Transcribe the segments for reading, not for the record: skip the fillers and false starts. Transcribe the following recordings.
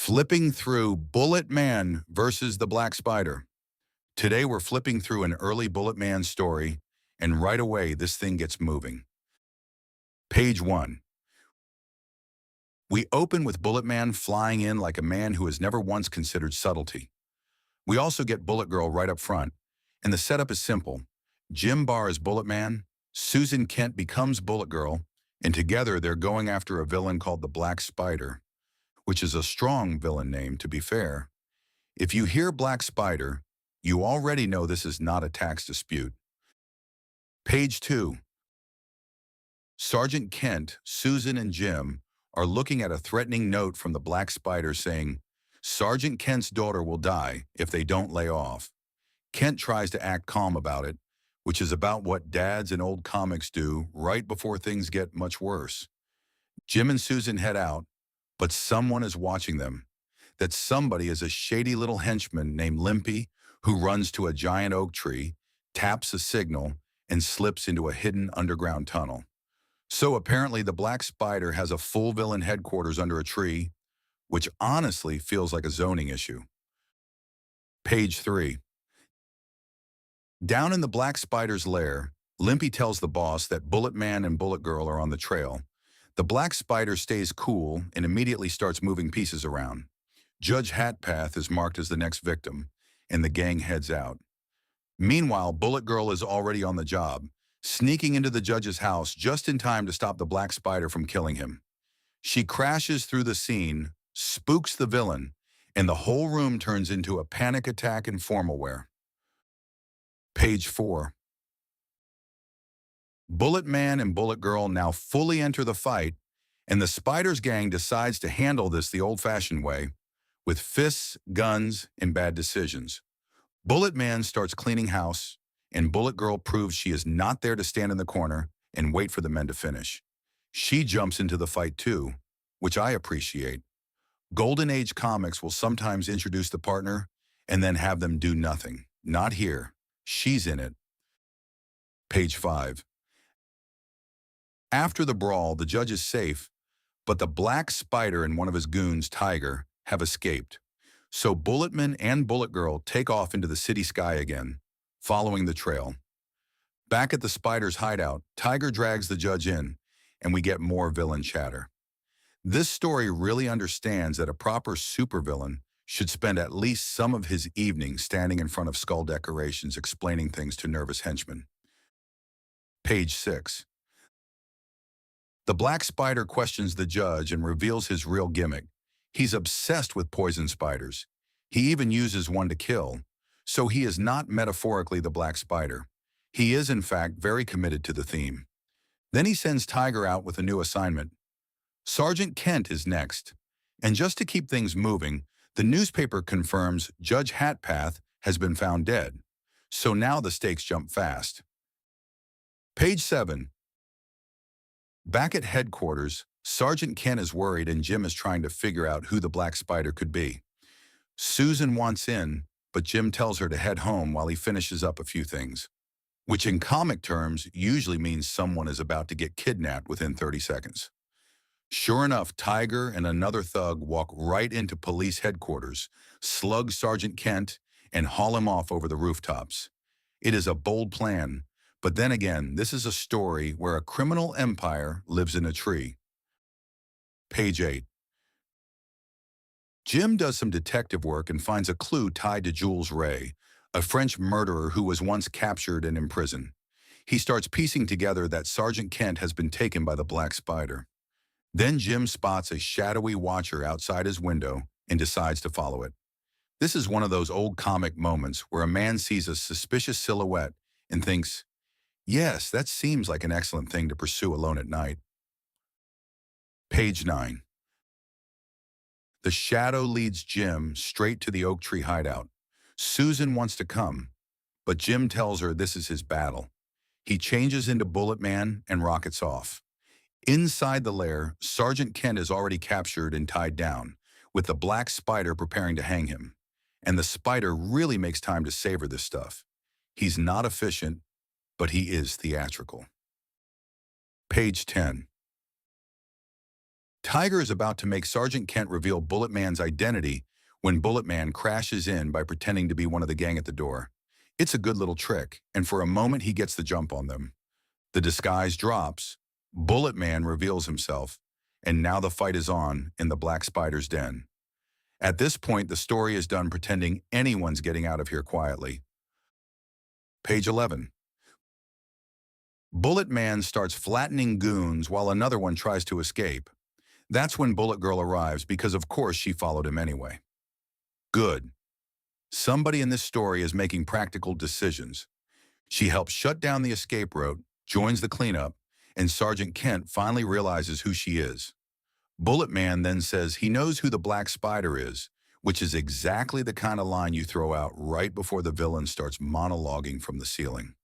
Flipping through Bulletman versus the Black Spider. Today we're flipping through an early Bulletman story, and right away this thing gets moving. Page 1. We open with Bulletman flying in like a man who has never once considered subtlety. We also get Bulletgirl right up front, and the setup is simple. Jim Barr is Bulletman, Susan Kent becomes Bulletgirl, and together they're going after a villain called the Black Spider, which is a strong villain name, to be fair. If you hear Black Spider, you already know this is not a tax dispute. Page 2. Sergeant Kent, Susan, and Jim are looking at a threatening note from the Black Spider saying, Sergeant Kent's daughter will die if they don't lay off. Kent tries to act calm about it, which is about what dads in old comics do right before things get much worse. Jim and Susan head out, but someone is watching them. That somebody is a shady little henchman named Limpy who runs to a giant oak tree, taps a signal, and slips into a hidden underground tunnel. So apparently the Black Spider has a full villain headquarters under a tree, which honestly feels like a zoning issue. Page 3. Down in the Black Spider's lair, Limpy tells the boss that Bulletman and Bulletgirl are on the trail. The Black Spider stays cool and immediately starts moving pieces around. Judge Hatpath is marked as the next victim, and the gang heads out. Meanwhile, Bulletgirl is already on the job, sneaking into the judge's house just in time to stop the Black Spider from killing him. She crashes through the scene, spooks the villain, and the whole room turns into a panic attack in formal wear. Page 4. Bulletman and Bulletgirl now fully enter the fight, and the Spider's gang decides to handle this the old-fashioned way, with fists, guns, and bad decisions. Bulletman starts cleaning house, and Bulletgirl proves she is not there to stand in the corner and wait for the men to finish. She jumps into the fight too, which I appreciate. Golden Age comics will sometimes introduce the partner and then have them do nothing. Not here. She's in it. Page 5. After the brawl, the judge is safe, but the Black Spider and one of his goons, Tiger, have escaped. So Bulletman and Bulletgirl take off into the city sky again, following the trail. Back at the Spider's hideout, Tiger drags the judge in, and we get more villain chatter. This story really understands that a proper supervillain should spend at least some of his evening standing in front of skull decorations explaining things to nervous henchmen. Page 6. The Black Spider questions the judge and reveals his real gimmick. He's obsessed with poison spiders. He even uses one to kill, so he is not metaphorically the Black Spider. He is, in fact, very committed to the theme. Then he sends Tiger out with a new assignment. Sergeant Kent is next, and just to keep things moving, the newspaper confirms Judge Hatpath has been found dead, so now the stakes jump fast. Page 7. Back at headquarters, Sergeant Kent is worried and Jim is trying to figure out who the Black Spider could be. Susan wants in, but Jim tells her to head home while he finishes up a few things, which in comic terms usually means someone is about to get kidnapped within 30 seconds. Sure enough, Tiger and another thug walk right into police headquarters, slug Sergeant Kent, and haul him off over the rooftops. It is a bold plan, but then again, this is a story where a criminal empire lives in a tree. Page 8. Jim does some detective work and finds a clue tied to Jules Ray, a French murderer who was once captured and imprisoned. He starts piecing together that Sergeant Kent has been taken by the Black Spider. Then Jim spots a shadowy watcher outside his window and decides to follow it. This is one of those old comic moments where a man sees a suspicious silhouette and thinks, yes, that seems like an excellent thing to pursue alone at night. Page 9. The shadow leads Jim straight to the oak tree hideout. Susan wants to come, but Jim tells her this is his battle. He changes into Bulletman and rockets off. Inside the lair, Sergeant Kent is already captured and tied down, with the Black Spider preparing to hang him. And the Spider really makes time to savor this stuff. He's not efficient, but he is theatrical. Page 10. Tiger is about to make Sergeant Kent reveal Bulletman's identity when Bulletman crashes in by pretending to be one of the gang at the door. It's a good little trick, and for a moment he gets the jump on them. The disguise drops, Bulletman reveals himself, and now the fight is on in the Black Spider's den. At this point, the story is done pretending anyone's getting out of here quietly. Page 11. Bulletman starts flattening goons while another one tries to escape. That's when Bullet Girl arrives because of course she followed him anyway. Good. Somebody in this story is making practical decisions. She helps shut down the escape route, joins the cleanup, and Sergeant Kent finally realizes who she is. Bulletman then says he knows who the Black Spider is, which is exactly the kind of line you throw out right before the villain starts monologuing from the ceiling.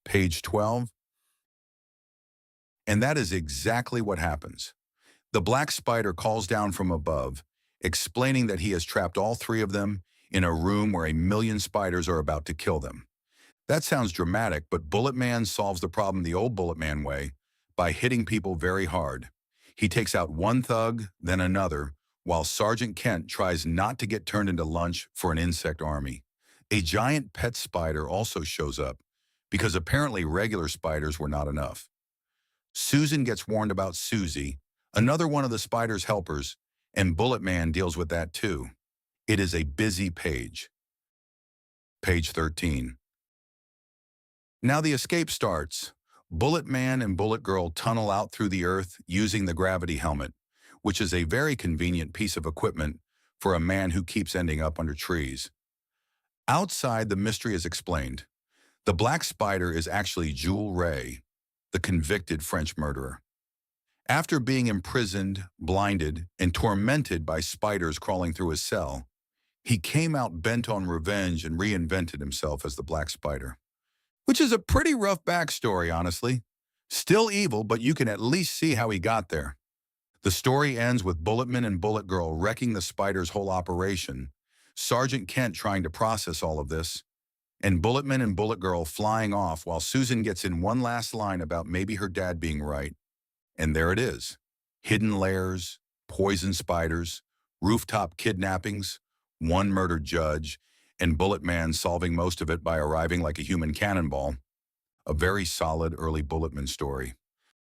Page 12. And that is exactly what happens. The Black Spider calls down from above, explaining that he has trapped all three of them in a room where 1,000,000 spiders are about to kill them. That sounds dramatic, but Bulletman solves the problem the old Bulletman way by hitting people very hard. He takes out one thug, then another, while Sergeant Kent tries not to get turned into lunch for an insect army. A giant pet spider also shows up, because apparently regular spiders were not enough. Susan gets warned about Susie, another one of the spider's helpers, and Bulletman deals with that too. It is a busy page. Page 13. Now the escape starts. Bulletman and Bulletgirl tunnel out through the earth using the gravity helmet, which is a very convenient piece of equipment for a man who keeps ending up under trees. Outside, the mystery is explained. The Black Spider is actually Jules Ray, the convicted French murderer. After being imprisoned, blinded, and tormented by spiders crawling through his cell, he came out bent on revenge and reinvented himself as the Black Spider. Which is a pretty rough backstory, honestly. Still evil, but you can at least see how he got there. The story ends with Bulletman and Bulletgirl wrecking the spider's whole operation, Sergeant Kent trying to process all of this, and Bulletman and Bulletgirl flying off while Susan gets in one last line about maybe her dad being right. And there it is. Hidden lairs, poison spiders, rooftop kidnappings, one murdered judge, and Bulletman solving most of it by arriving like a human cannonball. A very solid early Bulletman story.